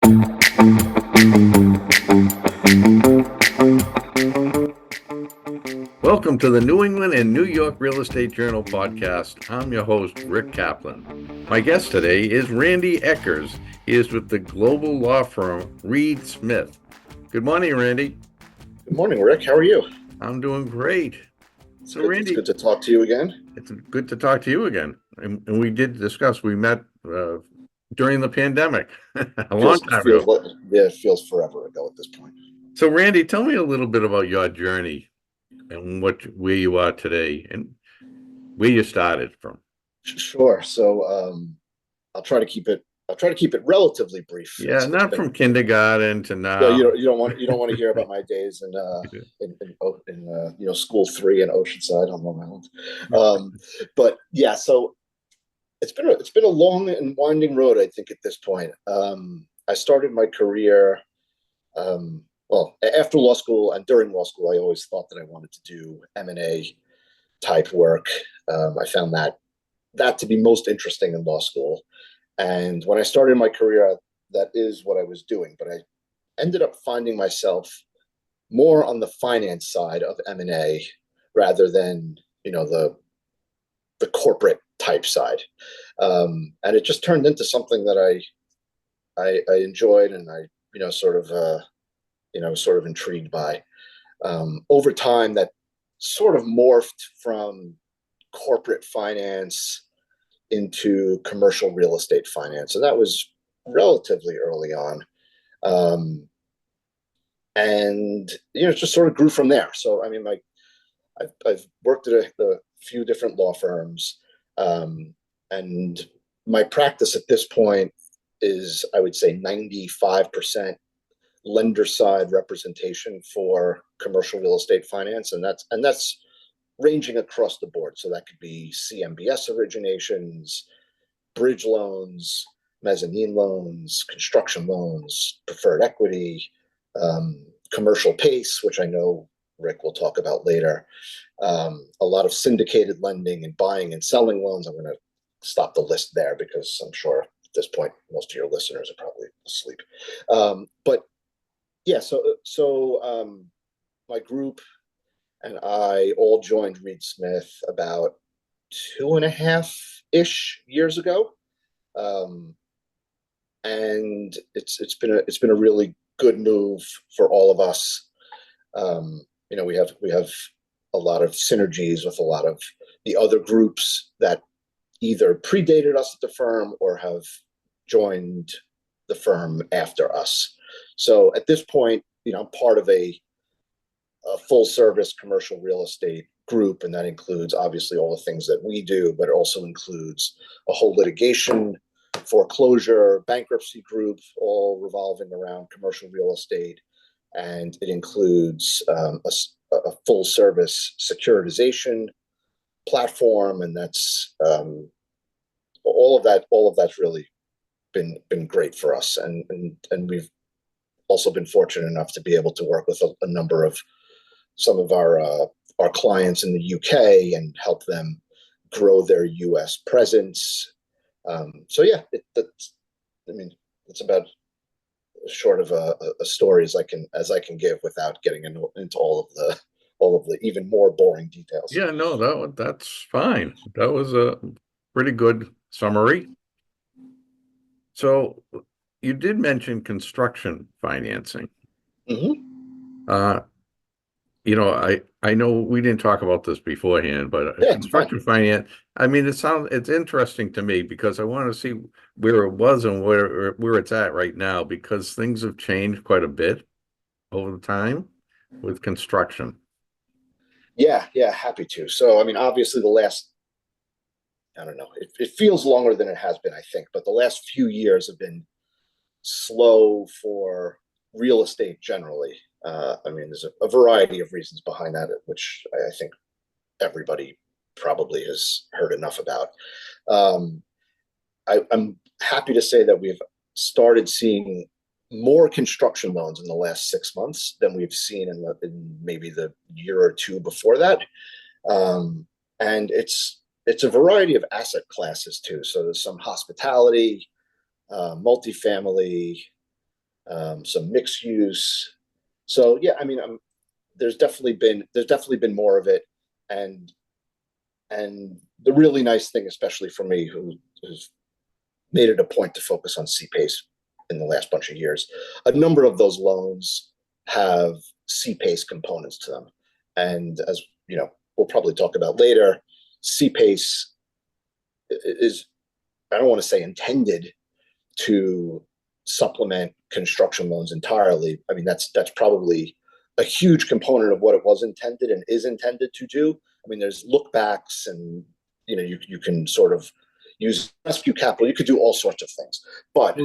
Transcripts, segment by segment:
Welcome to the New England and New York Real Estate Journal podcast. I'm your host, Rick Kaplan. My guest today is Randy Eckers. He is with the global law firm NYREJ Smith. Good morning, Randy. Good morning, Rick. How are you? I'm doing great. So, Randy, it's good to talk to you again. It's good to talk to you again. And we did discuss, we met during the pandemic a long time ago. Yeah, it feels forever ago at this point. So, Randy, tell me a little bit about your journey and where you are today and where you started from. Sure. So I'll try to keep it relatively brief. Yeah, not from kindergarten to now. Yeah, you don't want to hear about my days in school 3 in Oceanside on Long Island. But yeah, so it's been a long and winding road, I think, at this point. I started my career after law school and during law school. I always thought that I wanted to do M&A type work. I found that to be most interesting in law school. And when I started my career, that is what I was doing. But I ended up finding myself more on the finance side of M&A rather than, the corporate type side. And it just turned into something that I enjoyed, and I, sort of intrigued by. Over time, that sort of morphed from corporate finance into commercial real estate finance, and that was relatively early on. And it just sort of grew from there. So I mean, I've worked at a few different law firms, and my practice at this point is, I would say, 95% lender side representation for commercial real estate finance, and that's ranging across the board. So that could be CMBS originations, bridge loans, mezzanine loans, construction loans, preferred equity, commercial PACE, which I know Rick will talk about later, a lot of syndicated lending and buying and selling loans. I'm going to stop the list there because I'm sure at this point most of your listeners are probably asleep. But yeah, so my group and I all joined NYREJ Smith about 2.5-ish years ago, and it's been a really good move for all of us. We have a lot of synergies with a lot of the other groups that either predated us at the firm or have joined the firm after us. So at this point, I'm part of a full service commercial real estate group, and that includes obviously all the things that we do, but it also includes a whole litigation, foreclosure, bankruptcy group, all revolving around commercial real estate. And it includes a full service securitization platform, and that's all of that's really been great for us, and we've also been fortunate enough to be able to work with a number of some of our clients in the UK and help them grow their US presence. So yeah, it's about as short of a story as I can give without getting into all of the even more boring details. Yeah, no, that's fine. That was a pretty good summary. So you did mention construction financing. Mm-hmm. I know we didn't talk about this beforehand, but construction finance, I mean, it's interesting to me because I want to see where it was and where it's at right now, because things have changed quite a bit over the time with construction. Yeah, happy to. So, I mean, obviously the last, I don't know, it feels longer than it has been, I think, but the last few years have been slow for real estate generally. I mean, there's a variety of reasons behind that, which I think everybody probably has heard enough about. I'm happy to say that we've started seeing more construction loans in the last 6 months than we've seen in maybe the year or two before that. And it's a variety of asset classes too. So there's some hospitality, multifamily, some mixed use. So yeah, I mean, there's definitely been more of it, and the really nice thing, especially for me, who's made it a point to focus on CPACE in the last bunch of years, a number of those loans have CPACE components to them, and as you know, we'll probably talk about later, CPACE is, I don't want to say intended to supplement construction loans entirely. I mean, that's probably a huge component of what it was intended and is intended to do. I mean, there's look backs, and you can sort of use rescue capital. You could do all sorts of things, but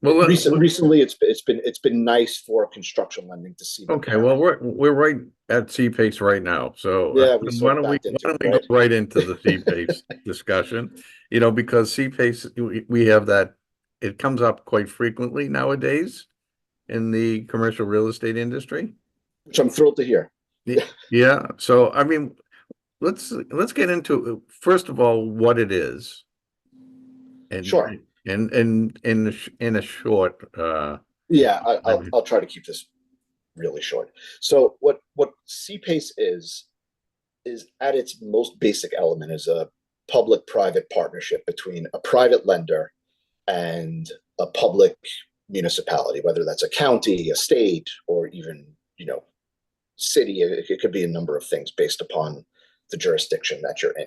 recently it's been nice for construction lending to see. Okay, well, we're right at CPACE right now, so yeah, why don't we go right into the CPACE discussion? Because CPACE, we have that, it comes up quite frequently nowadays in the commercial real estate industry, which I'm thrilled to hear. Yeah, so I mean, let's get into, first of all, what it is, and sure, and in a short. Yeah, I'll try to keep this really short. So what CPACE is at its most basic element is a public-private partnership between a private lender and a public municipality, whether that's a county, a state, or even city. It could be a number of things based upon the jurisdiction that you're in.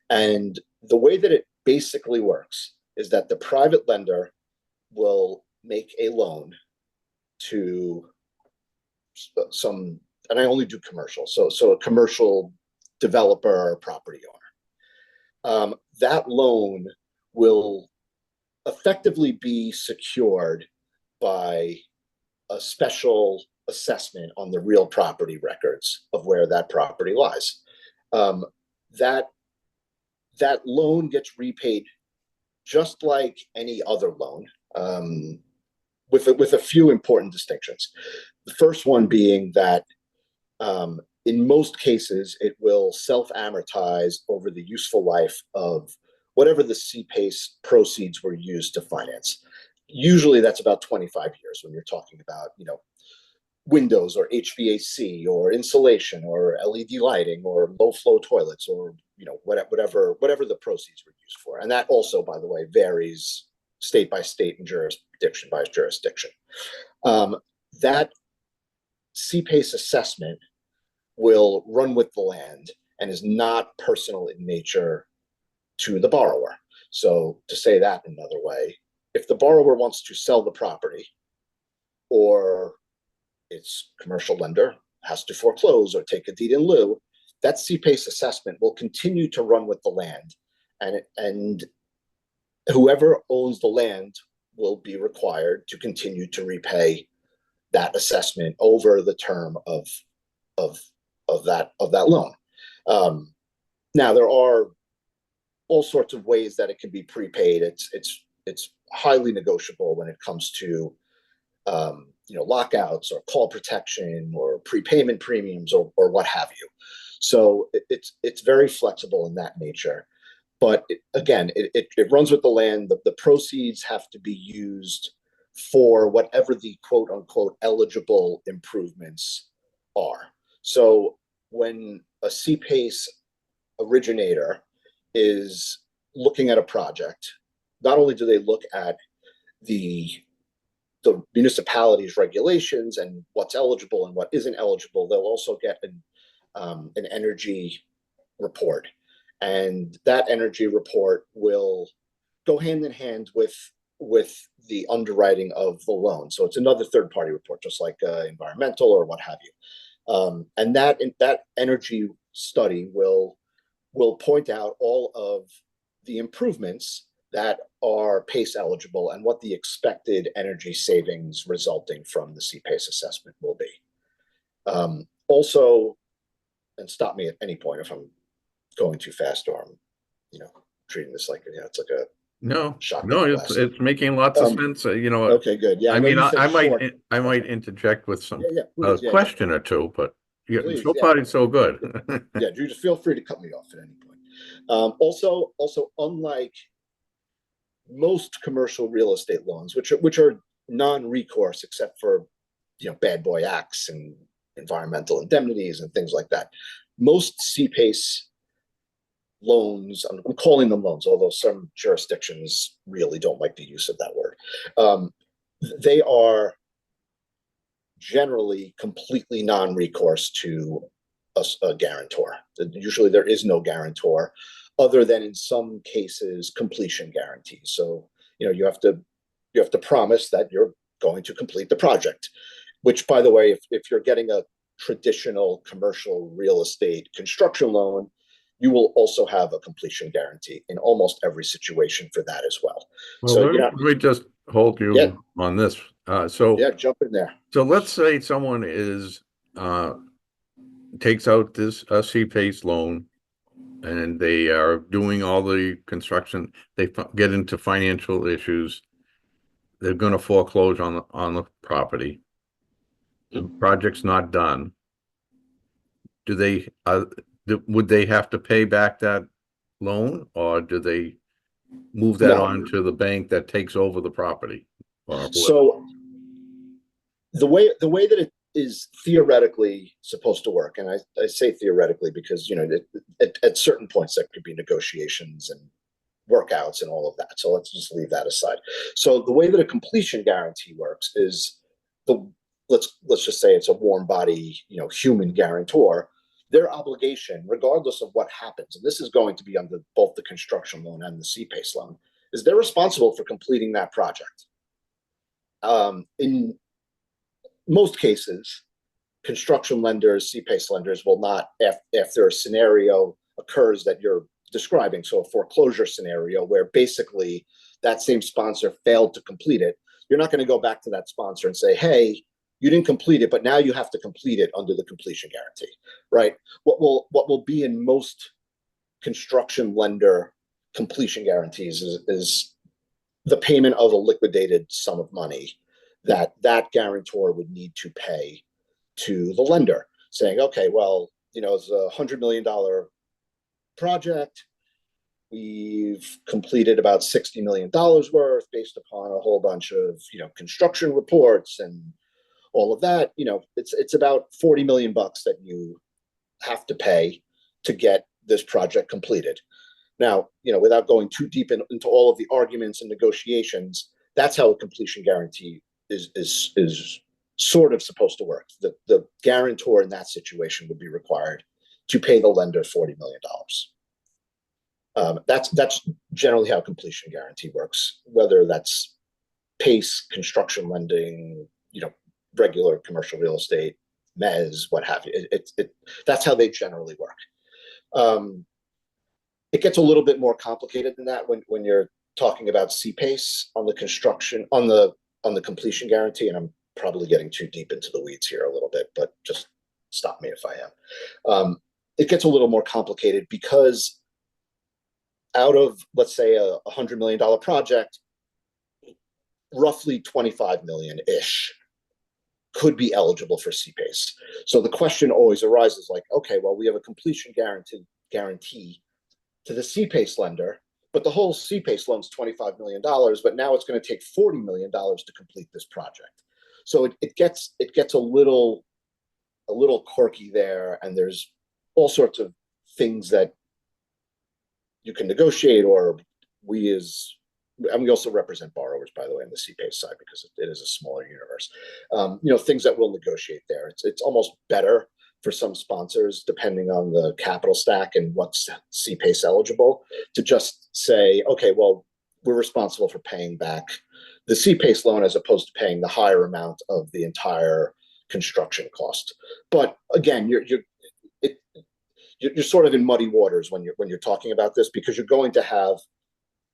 And the way that it basically works is that the private lender will make a loan to some, and I only do commercial, so a commercial developer or property owner. That loan will effectively be secured by a special assessment on the real property records of where that property lies. That loan gets repaid just like any other loan, with a few important distinctions. The first one being that in most cases, it will self-amortize over the useful life of whatever the CPACE proceeds were used to finance. Usually that's about 25 years when you're talking about, windows or HVAC or insulation or LED lighting or low flow toilets, or, whatever the proceeds were used for. And that also, by the way, varies state by state and jurisdiction by jurisdiction. That CPACE assessment will run with the land and is not personal in nature to the borrower. So to say that in another way, if the borrower wants to sell the property, or its commercial lender has to foreclose or take a deed in lieu, that CPACE assessment will continue to run with the land, and whoever owns the land will be required to continue to repay that assessment over the term of that loan. Now there are all sorts of ways that it can be prepaid. It's highly negotiable when it comes to lockouts or call protection or prepayment premiums or what have you. So it's very flexible in that nature. But it runs with the land. The proceeds have to be used for whatever the quote unquote eligible improvements are. So when a CPACE originator is looking at a project, not only do they look at the municipality's regulations and what's eligible and what isn't eligible, they'll also get an energy report. And that energy report will go hand in hand with the underwriting of the loan. So it's another third-party report, just like environmental or what have you. And that energy study will point out all of the improvements that are PACE eligible and what the expected energy savings resulting from the CPACE assessment will be. Also, and stop me at any point if I'm going too fast or I'm, treating this like, it's like a shot. No, it's making lots of sense. Okay, good. Yeah, I mean, I might interject with some question or two, but so far it's so good. Yeah, Drew, just feel free to cut me off at any point. Also, unlike most commercial real estate loans, which are non-recourse except for, bad boy acts and environmental indemnities and things like that. Most CPACE loans, I'm calling them loans, although some jurisdictions really don't like the use of that word. They are generally completely non-recourse to a guarantor. Usually there is no guarantor, other than in some cases completion guarantees. So you have to promise that you're going to complete the project, which, by the way, if you're getting a traditional commercial real estate construction loan, you will also have a completion guarantee in almost every situation for that as well. Well, so let me just hold you on this. Jump in there. So let's say someone takes out this CPACE loan, and they are doing all the construction. They get into financial issues. They're going to foreclose on the property. The project's not done. Would they have to pay back that loan, or do they move that on to the bank that takes over the property? So the way that it is theoretically supposed to work, and I say theoretically because at certain points there could be negotiations and workouts and all of that. So let's just leave that aside. So the way that a completion guarantee works is let's just say it's a warm body, human guarantor. Their obligation, regardless of what happens, and this is going to be under both the construction loan and the CPACE loan, is they're responsible for completing that project. In most cases, construction lenders, CPACE lenders will not, after a scenario occurs that you're describing, so a foreclosure scenario where basically that same sponsor failed to complete it, you're not going to go back to that sponsor and say, hey, you didn't complete it, but now you have to complete it under the completion guarantee, right? What will be in most construction lender completion guarantees is the payment of a liquidated sum of money that guarantor would need to pay to the lender, saying, okay, well, it's a $100 million project. We've completed about $60 million worth based upon a whole bunch of, construction reports and all of that. It's about $40 million that you have to pay to get this project completed. Now, without going too deep into all of the arguments and negotiations, that's how a completion guarantee is sort of supposed to work. The guarantor in that situation would be required to pay the lender $40 million. That's generally how completion guarantee works, whether that's PACE, construction lending, regular commercial real estate, mezz, what have you. That's how they generally work. It gets a little bit more complicated than that when you're talking about CPACE on the construction, on the completion guarantee, and I'm probably getting too deep into the weeds here a little bit, but just stop me if I am. It gets a little more complicated because out of, let's say, a $100 million project, roughly 25 million-ish could be eligible for CPACE. So the question always arises like, okay, well, we have a completion guarantee to the CPACE lender, but the whole CPACE loan's $25 million, but now it's going to take $40 million to complete this project. So it gets a little quirky there, and there's all sorts of things that you can negotiate, or we also represent borrowers, by the way, on the CPACE side, because it is a smaller universe. Things that we'll negotiate there. It's almost better for some sponsors, depending on the capital stack and what's CPACE eligible, to just say, okay, well, we're responsible for paying back the CPACE loan as opposed to paying the higher amount of the entire construction cost. But again, you're sort of in muddy waters when you're talking about this, because you're going to have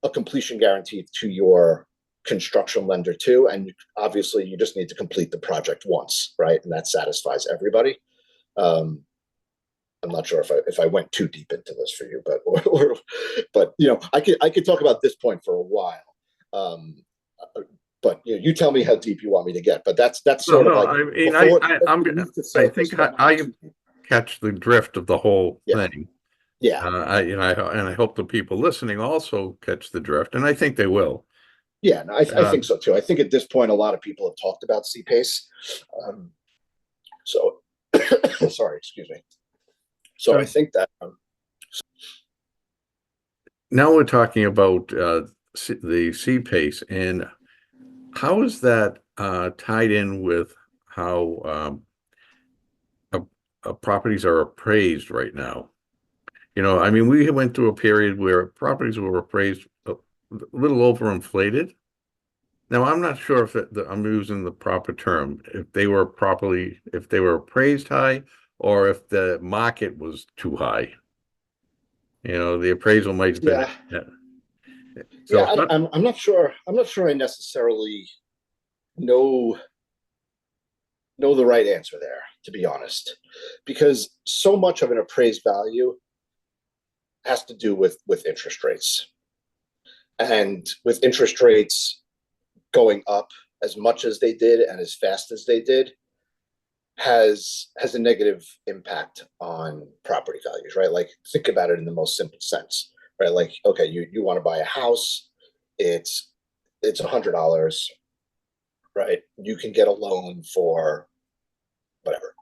a completion guarantee to your construction lender too, and obviously you just need to complete the project once, right? And that satisfies everybody. I'm not sure if I went too deep into this for you, but I could talk about this point for a while. But you tell me how deep you want me to get. But that's sort of like. I think I catch the drift of the whole thing. Yeah. I hope the people listening also catch the drift, and I think they will. Yeah, no, I think so too. I think at this point, a lot of people have talked about CPACE. So, sorry, excuse me. So I think that now we're talking about the CPACE, and how is that tied in with how properties are appraised right now? You know, I mean, we went through a period where properties were appraised a little overinflated. Now, I'm not sure if I'm using the proper term, if they were appraised high, or if the market was too high. You know, the appraisal might have been. So I'm not sure. I'm not sure I necessarily know the right answer there, to be honest, because so much of an appraised value has to do with interest rates, and with interest rates going up as much as they did and as fast as they did has a negative impact on property values, right? Like, think about it in the most simple sense, right? Like, okay, you want to buy a house, it's $100, right? You can get a loan for whatever,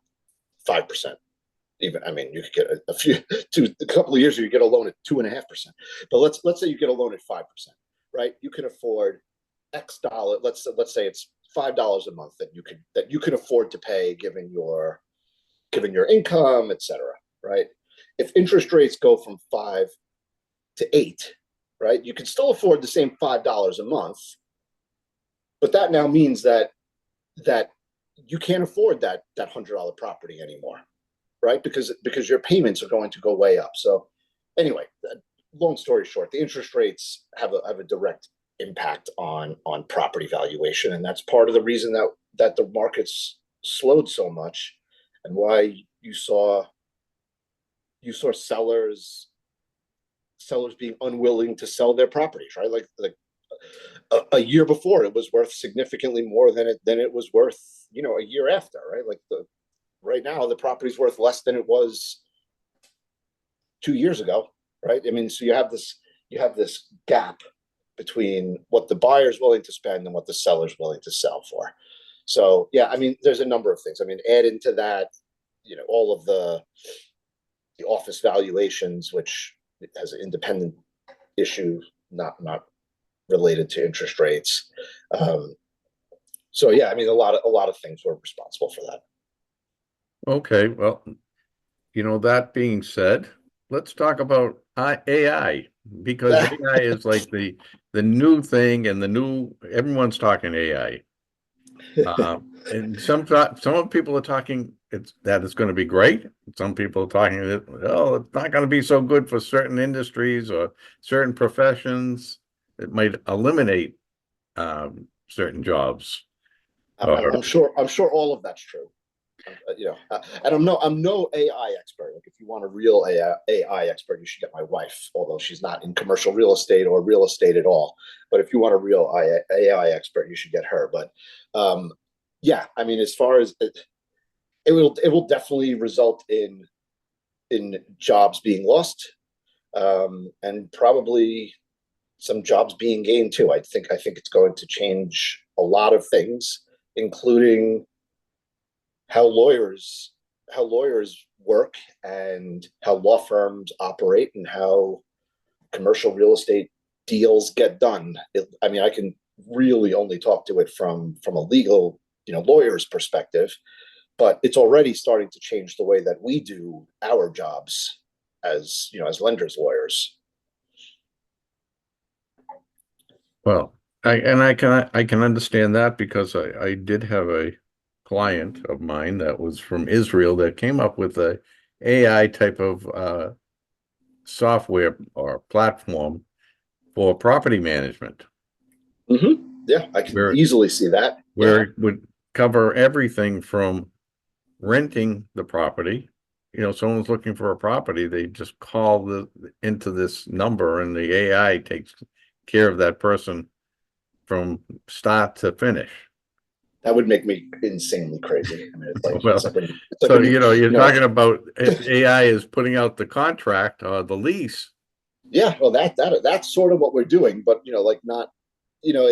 5%. Even, I mean, you could get a couple of years ago, you get a loan at 2.5%. But let's say you get a loan at 5%, right? You can afford X dollar. Let's say it's $5 a month that you can afford to pay given your income, etc. Right? If interest rates go from 5 to 8, right, you can still afford the same $5 a month, but that now means that you can't afford that $100 property anymore, right? Because your payments are going to go way up. So anyway, long story short, the interest rates have a direct impact on property valuation, and that's part of the reason that the markets slowed so much, and why you saw sellers being unwilling to sell their properties, right? Like a year before, it was worth significantly more than it was worth, a year after, right? Like right now, the property's worth less than it was 2 years ago, right? I mean, so you have this gap between what the buyer's willing to spend and what the seller's willing to sell for. So yeah, I mean, there's a number of things. I mean, add into that, all of the office valuations, which has an independent issue, not related to interest rates. So yeah, I mean, a lot of things were responsible for that. Okay, well, that being said, let's talk about AI, because AI is like the new thing, and everyone's talking AI. And some people are talking it's going to be great. Some people are talking that, oh, it's not going to be so good for certain industries or certain professions. It might eliminate certain jobs. I'm sure all of that's true. And I'm no AI expert. Like, if you want a real AI expert, you should get my wife, although she's not in commercial real estate or real estate at all. But if you want a real AI expert, you should get her. But yeah, I mean, as far as it will definitely result in jobs being lost, and probably some jobs being gained too. I think it's going to change a lot of things, including how lawyers work, and how law firms operate, and how commercial real estate deals get done. I mean, I can really only talk to it from a legal, lawyer's perspective, but it's already starting to change the way that we do our jobs as lenders, lawyers. Well, I can understand that, because I did have a client of mine that was from Israel that came up with a AI type of software or platform for property management. Mm-hmm. Yeah, I can easily see that. Where it would cover everything from renting the property. Someone's looking for a property, they just call into this number, and the AI takes care of that person from start to finish. That would make me insanely crazy. I mean, you're talking about if AI is putting out the contract or the lease. Yeah, well, that's sort of what we're doing, but like not you know,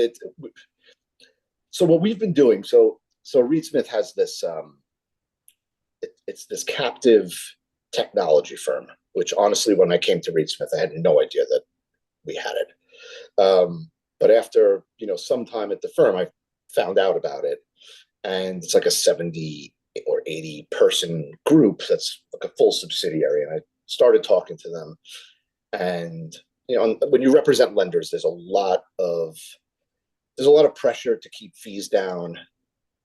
so what we've been doing, so Reed Smith has this, it's this captive technology firm, which honestly, when I came to Reed Smith, I had no idea that we had it. But after, some time at the firm, I found out about it, and it's like a 70 or 80 person group that's like a full subsidiary. And I started talking to them, and when you represent lenders, there's a lot of pressure to keep fees down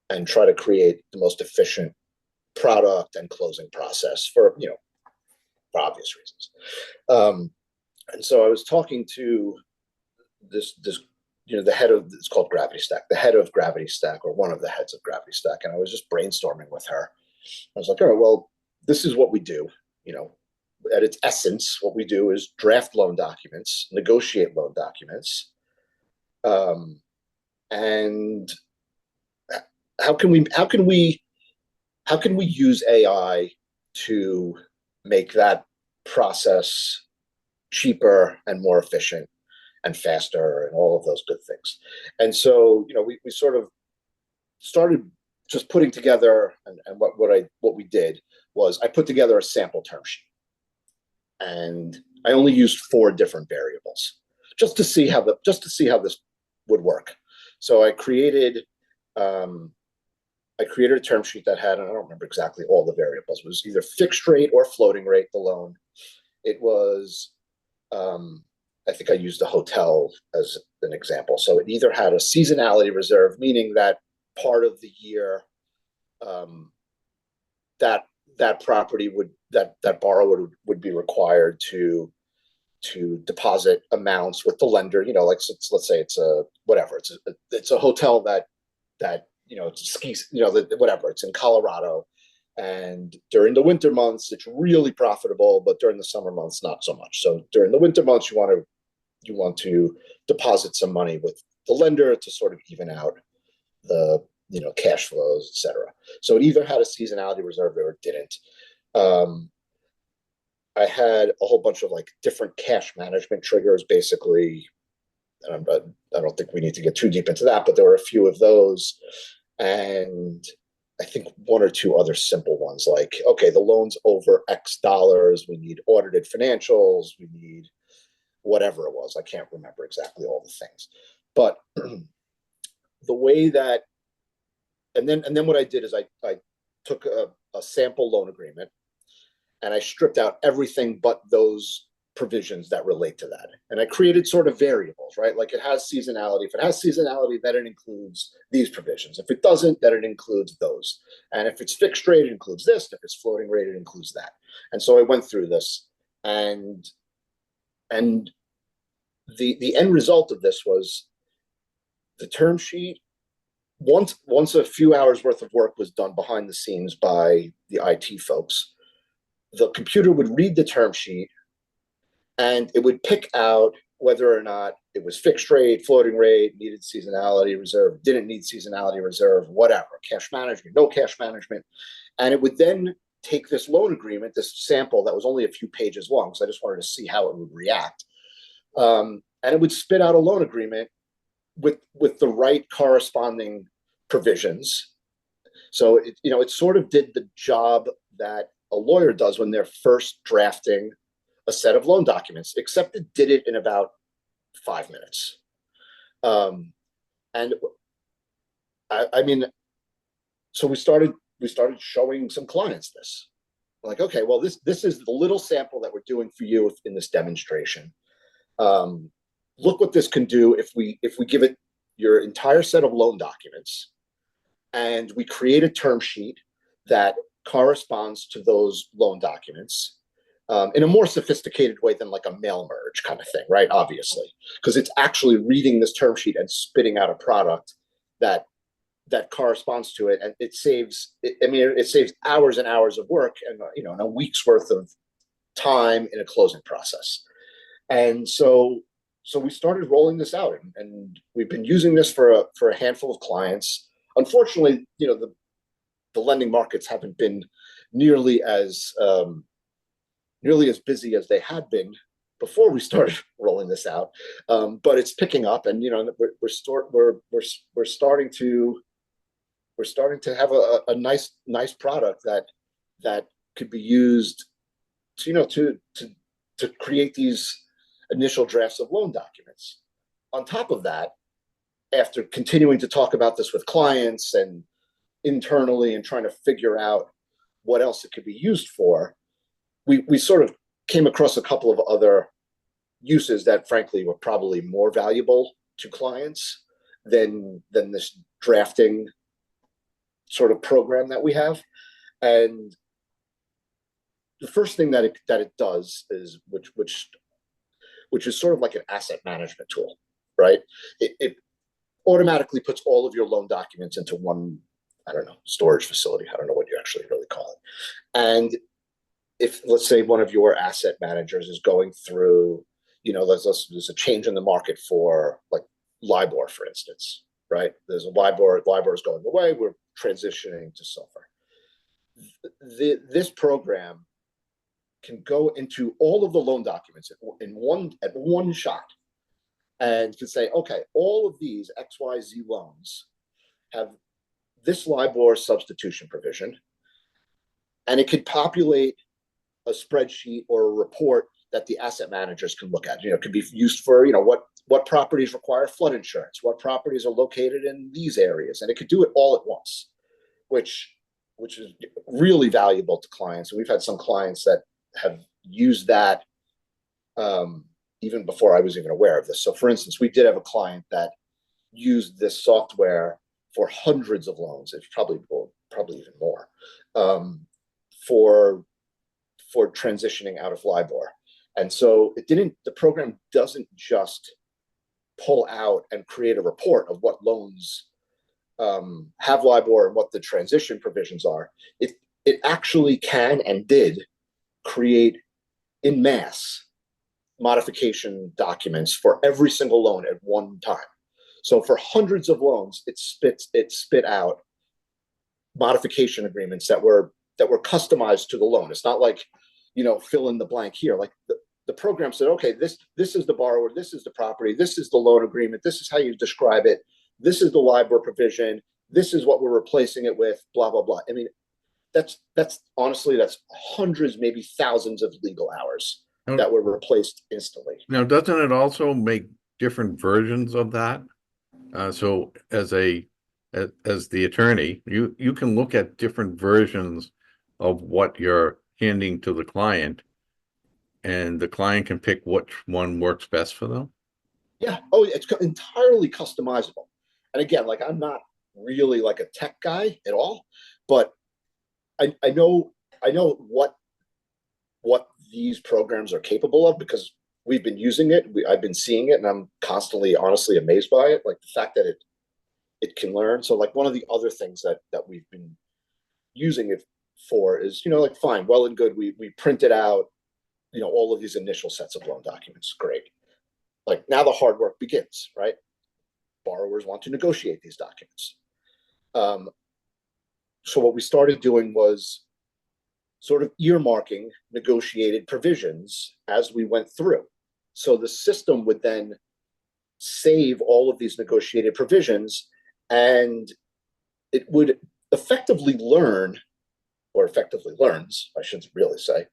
and try to create the most efficient product and closing process for obvious reasons. And so I was talking to this the head of, it's called Gravity Stack, the head of Gravity Stack, or one of the heads of Gravity Stack, and I was just brainstorming with her. I was like, all right, well, this is what we do. At its essence, what we do is draft loan documents, negotiate loan documents, and how can we use AI to make that process cheaper and more efficient and faster and all of those good things. And so, we sort of started just putting together, and what we did was I put together a sample term sheet, and I only used 4 different variables just to see how this would work. So I created a term sheet that had, and I don't remember exactly all the variables. It was either fixed rate or floating rate, the loan. It was, I think I used a hotel as an example. So it either had a seasonality reserve, meaning that part of the year that property that borrower would be required to deposit amounts with the lender. Like, let's say it's a hotel that it's skis, whatever, it's in Colorado, and during the winter months it's really profitable, but during the summer months not so much. So during the winter months you want to deposit some money with the lender to sort of even out the cash flows, etc. So it either had a seasonality reserve or it didn't. I had a whole bunch of different cash management triggers, basically. I don't think we need to get too deep into that, but there were a few of those, and I think 1 or 2 other simple ones, like, okay, the loan's over X dollars, we need audited financials, we need whatever it was. I can't remember exactly all the things, but the way that, and then what I did is I took a sample loan agreement and I stripped out everything but those provisions that relate to that. And I created sort of variables, right? Like, it has seasonality. If it has seasonality, then it includes these provisions. If it doesn't, then it includes those. And if it's fixed rate, it includes this. If it's floating rate, it includes that. And so I went through this, and the end result of this was the term sheet. Once a few hours worth of work was done behind the scenes by the IT folks, the computer would read the term sheet and it would pick out whether or not it was fixed rate, floating rate, needed seasonality reserve, didn't need seasonality reserve, whatever, cash management, no cash management. And it would then take this loan agreement, this sample that was only a few pages long, because I just wanted to see how it would react. And it would spit out a loan agreement with the right corresponding provisions. So it sort of did the job that a lawyer does when they're first drafting a set of loan documents, except it did it in about 5 minutes. And I mean, so we started showing some clients this. Like, okay, well, this is the little sample that we're doing for you in this demonstration. Look what this can do if we give it your entire set of loan documents, and we create a term sheet that corresponds to those loan documents in a more sophisticated way than like a mail merge kind of thing, right? Obviously, because it's actually reading this term sheet and spitting out a product that corresponds to it, and it saves hours and hours of work and and a week's worth of time in a closing process. And so we started rolling this out, and we've been using this for a handful of clients. Unfortunately, the lending markets haven't been nearly as busy as they had been before we started rolling this out, but it's picking up, and we're starting to have a nice product that could be used to create these initial drafts of loan documents. On top of that, after continuing to talk about this with clients and internally and trying to figure out what else it could be used for, we sort of came across a couple of other uses that frankly were probably more valuable to clients than this drafting sort of program that we have. And the first thing that it does is, which is sort of like an asset management tool, right? It automatically puts all of your loan documents into one, I don't know, storage facility. I don't know what you actually really call it. And if, let's say, one of your asset managers is going through, there's a change in the market for like LIBOR, for instance, right? There's a LIBOR is going away. We're transitioning to SOFR. This program can go into all of the loan documents at one shot, and can say, okay, all of these XYZ loans have this LIBOR substitution provision, and it could populate a spreadsheet or a report that the asset managers can look at. It could be used for, what properties require flood insurance, what properties are located in these areas, and it could do it all at once, which is really valuable to clients. And we've had some clients that have used that even before I was even aware of this. So for instance, we did have a client that used this software for hundreds of loans. It's probably even more, for transitioning out of LIBOR. And so the program doesn't just pull out and create a report of what loans have LIBOR and what the transition provisions are. It actually can and did create in mass modification documents for every single loan at one time. So for hundreds of loans, it spit out modification agreements that were customized to the loan. It's not like, fill in the blank here. Like the program said, okay, this is the borrower, this is the property, this is the loan agreement, this is how you describe it, this is the LIBOR provision, this is what we're replacing it with, blah, blah, blah. I mean, that's honestly, that's hundreds, maybe thousands of legal hours that were replaced instantly. Now, doesn't it also make different versions of that? So as the attorney, you can look at different versions of what you're handing to the client, and the client can pick which one works best for them. Yeah. Oh, it's entirely customizable. And again, like, I'm not really like a tech guy at all, but I know what these programs are capable of, because we've been using it. I've been seeing it, and I'm constantly, honestly, amazed by it. Like the fact that it can learn. So like one of the other things that we've been using it for is, like, fine, well and good. We printed out, all of these initial sets of loan documents. Great. Like now the hard work begins, right? Borrowers want to negotiate these documents. So what we started doing was sort of earmarking negotiated provisions as we went through. So the system would then save all of these negotiated provisions, and it would effectively learn, or effectively learns, I should really say,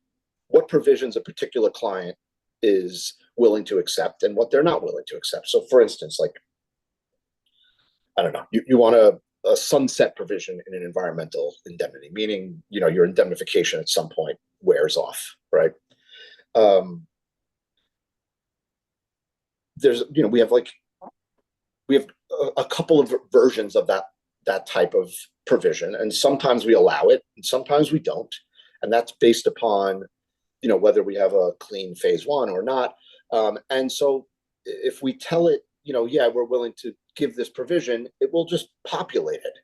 what provisions a particular client is willing to accept and what they're not willing to accept. So for instance, like, I don't know, you want a sunset provision in an environmental indemnity, meaning, your indemnification at some point wears off, right? There's, we have a couple of versions of that type of provision, and sometimes we allow it and sometimes we don't. And that's based upon, whether we have a clean phase one or not. And so if we tell it, yeah, we're willing to give this provision, it will just populate it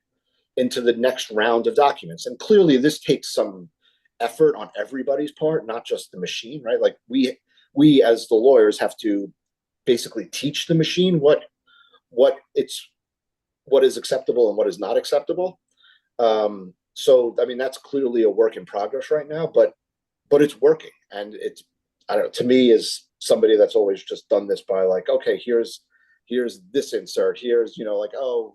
into the next round of documents. And clearly this takes some effort on everybody's part, not just the machine, right? Like we as the lawyers have to basically teach the machine what is acceptable and what is not acceptable. So, I mean, that's clearly a work in progress right now, but it's working. And it's, I don't know, to me, is somebody that's always just done this by like, okay, here's this insert, here's, like, oh,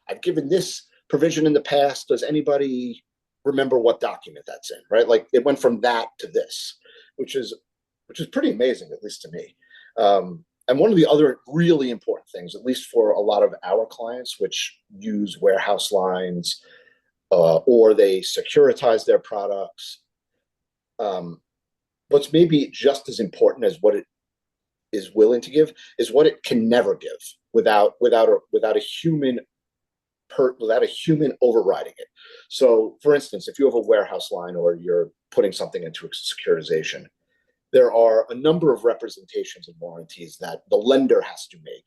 I've given this provision in the past. Does anybody remember what document that's in, right? Like it went from that to this, which is pretty amazing, at least to me. And one of the other really important things, at least for a lot of our clients, which use warehouse lines or they securitize their products, what's maybe just as important as what it is willing to give is what it can never give without a human overriding it. So, for instance, if you have a warehouse line or you're putting something into a securitization, there are a number of representations and warranties that the lender has to make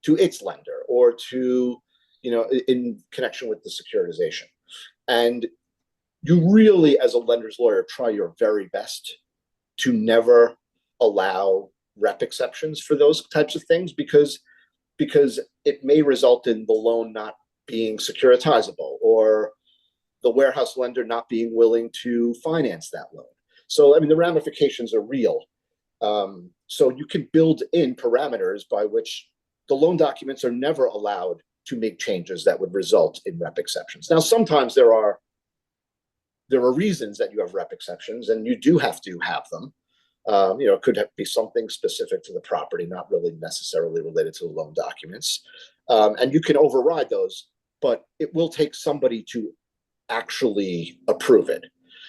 to its lender or to, in connection with the securitization. And you really, as a lender's lawyer, try your very best to never allow rep exceptions for those types of things because it may result in the loan not being securitizable or the warehouse lender not being willing to finance that loan. So, I mean, the ramifications are real. So you can build in parameters by which the loan documents are never allowed to make changes that would result in rep exceptions. Now, sometimes there are reasons that you have rep exceptions, and you do have to have them. It could be something specific to the property, not really necessarily related to the loan documents. And you can override those, but it will take somebody to actually approve it.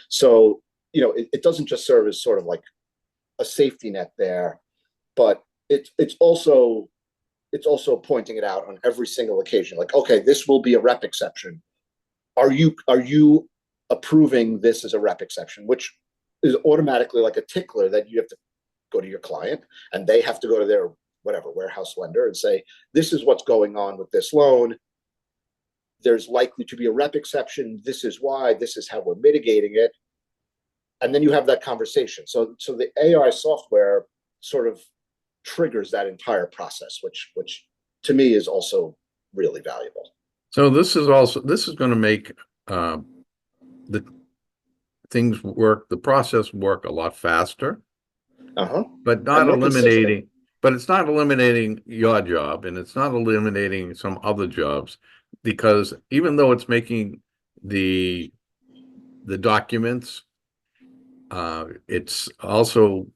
So, it doesn't just serve as sort of like a safety net there, but it's also pointing it out on every single occasion. Like, okay, this will be a rep exception. Are you approving this as a rep exception, which is automatically like a tickler that you have to go to your client and they have to go to their whatever warehouse lender and say, this is what's going on with this loan. There's likely to be a rep exception. This is why, this is how we're mitigating it. And then you have that conversation. So the AI software sort of triggers that entire process, which to me is also really valuable. So this is going to make the things work, the process work a lot faster, but not eliminating. But it's not eliminating your job, and it's not eliminating some other jobs, because even though it's making the documents, it's also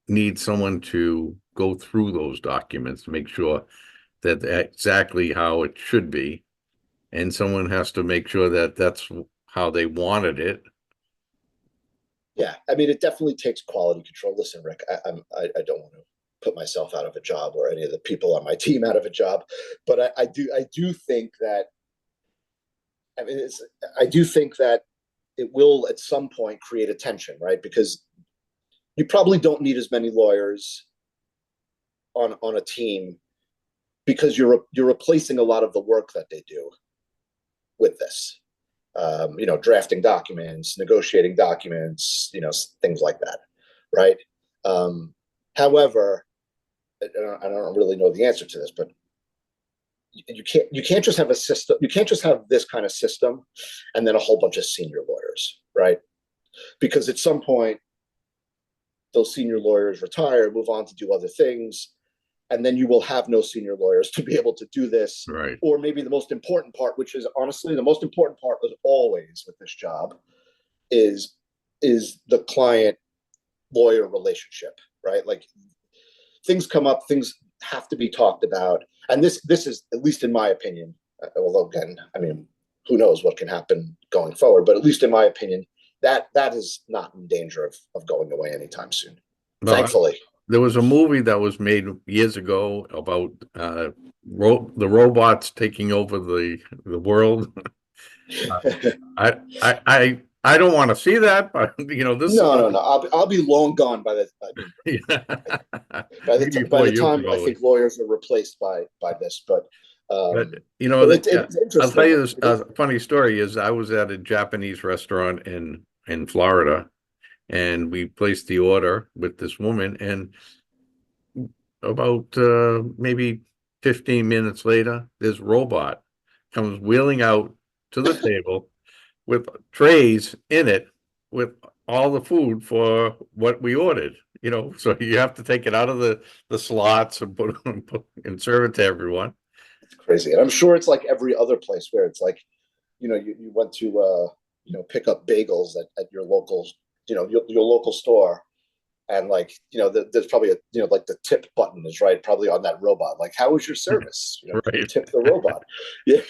needs someone to go through those documents to make sure that exactly how it should be, and someone has to make sure that that's how they wanted it. Yeah, I mean, it definitely takes quality control. Listen, Rick, I don't want to put myself out of a job or any of the people on my team out of a job, but I do think that, I mean, I do think that it will at some point create a tension, right? Because you probably don't need as many lawyers on a team because you're replacing a lot of the work that they do with this. Drafting documents, negotiating documents, things like that, right? However, I don't really know the answer to this, but you can't just have a system. You can't just have this kind of system and then a whole bunch of senior lawyers, right? Because at some point, those senior lawyers retire, move on to do other things, and then you will have no senior lawyers to be able to do this. Right. Or maybe the most important part, which is honestly the most important part as always with this job, is the client lawyer relationship, right? Like things come up, things have to be talked about. And this is, at least in my opinion, although again, I mean, who knows what can happen going forward, but at least in my opinion, that is not in danger of going away anytime soon. No, thankfully. There was a movie that was made years ago about the robots taking over the world. I don't want to see that, but this. No. I'll be long gone by the by the time I think lawyers are replaced by this. But it's I'll tell you this funny story. Is I was at a Japanese restaurant in Florida, and we placed the order with this woman, and about maybe 15 minutes later, this robot comes wheeling out to the table with trays in it with all the food for what we ordered. so you have to take it out of the slots and and serve it to everyone. It's crazy. And I'm sure it's like every other place where it's like, you went to pick up bagels at your local, your local store. And like, there's probably like the tip button is probably on that robot. Like, how was your service? Can you Right. tip the robot? Yeah.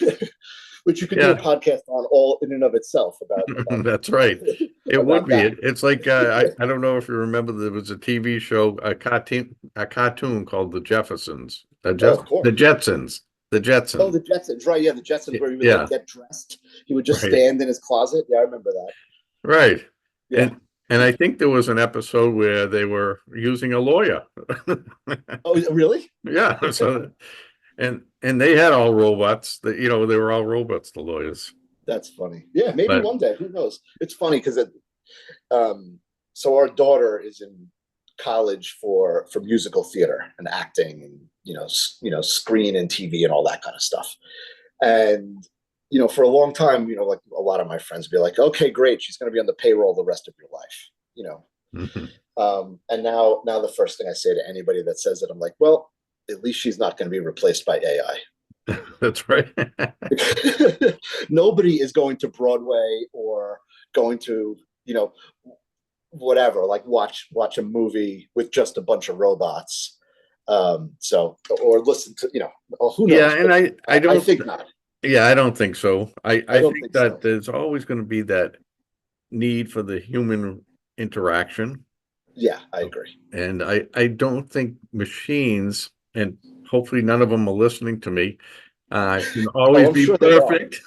Which you could do a Yeah, podcast on all in and of itself about that's right. It would about be. that. It's like I don't know if you remember, there was a TV show, a cartoon called The Jeffersons, Oh, of The course. Jetsons, the Oh, Jetsons. the Jetsons, right? Yeah, the Jetsons, where he would like Yeah, get dressed. He would just right, stand in his closet. Yeah, I remember that. right. Yeah. And I think there was an episode where they were using a lawyer. Oh, really? Yeah, so and they had all robots. That they were all robots, the lawyers. That's funny. Yeah, maybe But one day. Who knows? It's funny because so our daughter is in college for musical theater and acting and screen and TV and all that kind of stuff. And for a long time, like a lot of my friends be like, okay, great, she's going to be on the payroll the rest of your life. mhm. And now the first thing I say to anybody that says it, I'm like, well, at least she's not going to be replaced by AI. That's right. Nobody is going to Broadway or going to, whatever, like watch a movie with just a bunch of robots. So, or listen to, who Yeah, knows, and but I I don't. think not. Yeah, I don't think so. I I don't think think that so. there's always going to be that need for the human interaction, Yeah, I agree. and I don't think machines, and hopefully none of them are listening to me, can Oh, always I'm be sure they are. perfect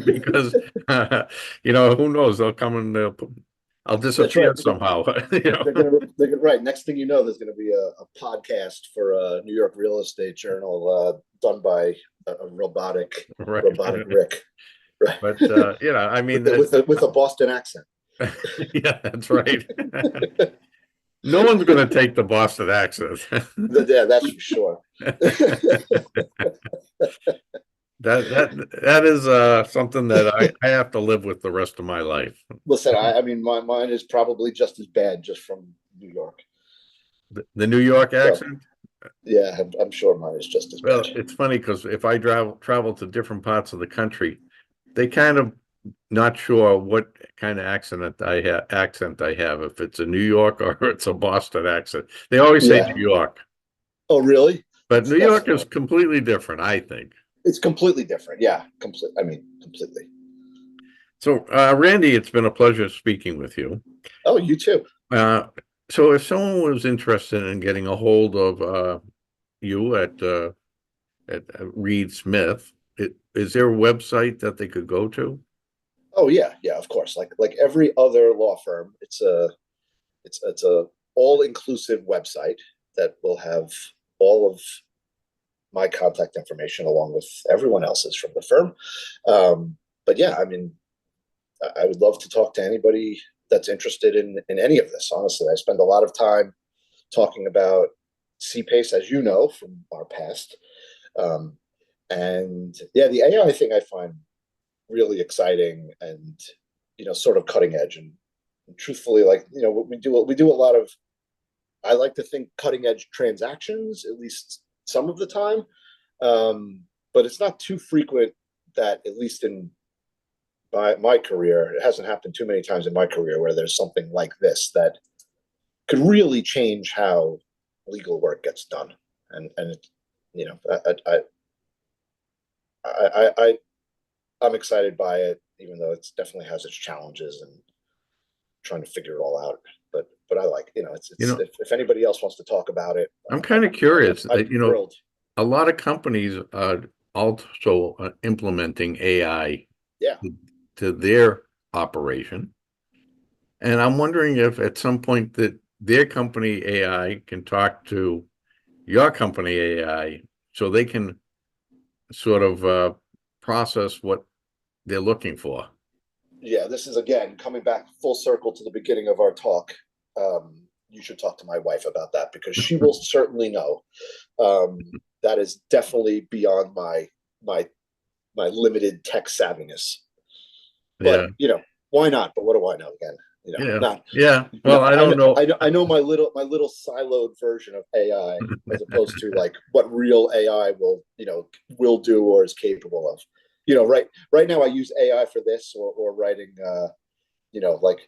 because who knows, they'll come and I'll That's right. disappear somehow. They're gonna right. Next thing you know, there's gonna be a podcast for a New York Real Estate Journal done by a Right. robotic Rick, right? But I mean With a Boston accent. yeah, that's right. No one's going to take the Boston accent. Yeah, that's for sure. That is something that I have to live with the rest of my life. Listen, I mean, mine is probably just as bad, just from New York. The New York So accent. yeah, I'm sure mine is just as Well, bad. it's funny because if I travel to different parts of the country, they kind of not sure what kind of accent I have, if it's a New York or it's a Boston accent. They always say Yeah. New York, Oh, really? but New That's York is fun. completely different, I think. It's completely different. Yeah, complete. I mean, completely. So, Randy, it's been a pleasure speaking with you. Oh, you too. Uh, so if someone was interested in getting a hold of you at Reed Smith, is there a website that they could go to? Oh yeah, yeah, of course. Like every other law firm, it's a all inclusive website that will have all of my contact information along with everyone else's from the firm. But yeah, I mean, I would love to talk to anybody that's interested in any of this. Honestly, I spend a lot of time talking about CPACE, as you know from our past. Um, and yeah, the AI thing I find really exciting and sort of cutting edge. And truthfully, like we do a lot of. I like to think cutting edge transactions, at least some of the time, but it's not too frequent that, at least in my career, it hasn't happened too many times in my career where there's something like this that could really change how legal work gets done. And you know, I I'm excited by it, even though it definitely has its challenges and trying to figure it all out. But I like, You it's know, if anybody else wants to talk about it, I'm kind of curious. I'd be thrilled. A lot of companies are also implementing AI Yeah, to their operation. And I'm wondering if at some point that their company AI can talk to your company AI so they can sort of process what they're looking for. yeah. This is again coming back full circle to the beginning of our talk. You should talk to my wife about that because she will certainly know. That is definitely beyond my limited tech savviness. Yeah. But why not? But what do I know again? You know, Yeah. not Yeah. no, Well, I don't know. I know my little siloed version of AI as opposed to like what real AI will do or is capable of. Right now I use AI for this or writing you know, like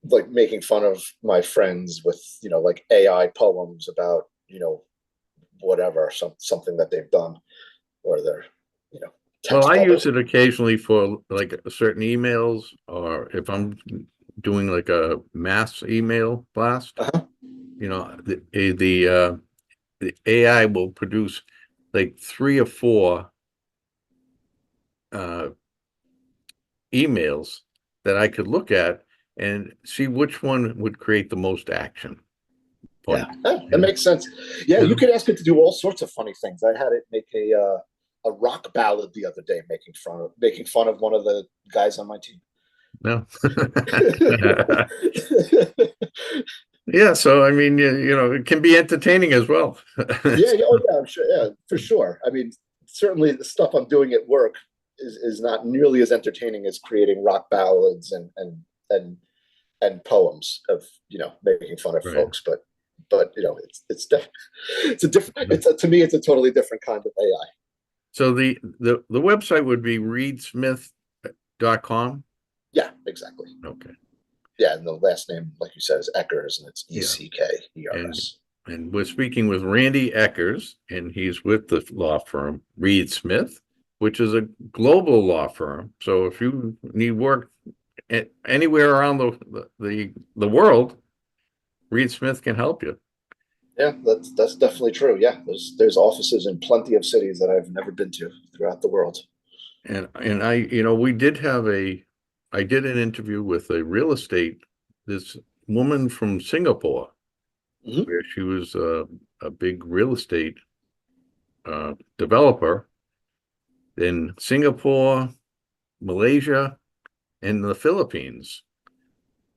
like making fun of my friends with like AI poems about whatever something that they've done or their you know Well, text I use bubble. it occasionally for like certain emails, or if I'm doing like a mass email blast, Uh-huh. the AI will produce like 3 or 4 uh, emails that I could look at and see which one would create the most action Yeah, point. that makes sense. Yeah, You you know? could ask it to do all sorts of funny things. I had it make a rock ballad the other day, making fun of one of the guys on my team. No. Yeah, so I mean, it can be entertaining as well. Yeah, yeah, oh yeah, I'm sure, yeah, for sure. I mean, certainly the stuff I'm doing at work is not nearly as entertaining as creating rock ballads and and poems of making fun of Right. folks, but it's a different to me it's a totally different kind of AI. So the website would be reedsmith.com. Yeah, exactly. Okay. Yeah, and the last name, like you said, is Eckers, and it's Yeah. And Eckers. and we're speaking with Randy Eckers, and he's with the law firm Reed Smith, which is a global law firm. So if you need work anywhere around the world, Reed Smith can help you. Yeah, that's definitely true. Yeah, there's offices in plenty of cities that I've never been to throughout the world. And I did an interview with this woman from Singapore, Hmm. where she was a big real estate developer in Singapore, Malaysia, and the Philippines.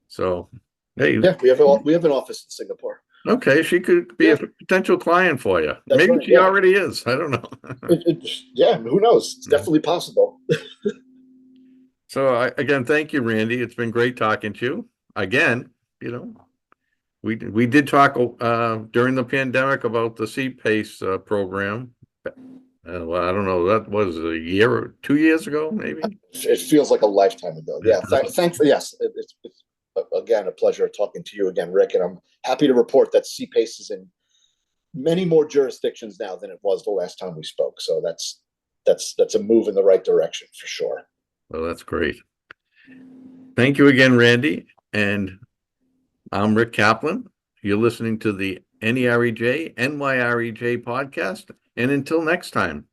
So, hey, Yeah, we have an office in Singapore. okay, she could be a Yeah, potential client for you. that's Maybe right. she Yeah, already is. I don't know. yeah. Who knows? It's definitely possible. So, again, thank you, Randy. It's been great talking to you. Again, you know, we did talk during the pandemic about the CPACE program. Well, I don't know. That was a year or 2 years ago, maybe. It feels like a lifetime ago. Yeah, thankfully, yes. It's again a pleasure talking to you again, Rick, and I'm happy to report that CPACE is in many more jurisdictions now than it was the last time we spoke. So that's a move in the right direction for sure. Well, that's great. Thank you again, Randy. And I'm Rick Kaplan. You're listening to the NEREJ NYREJ podcast. And until next time.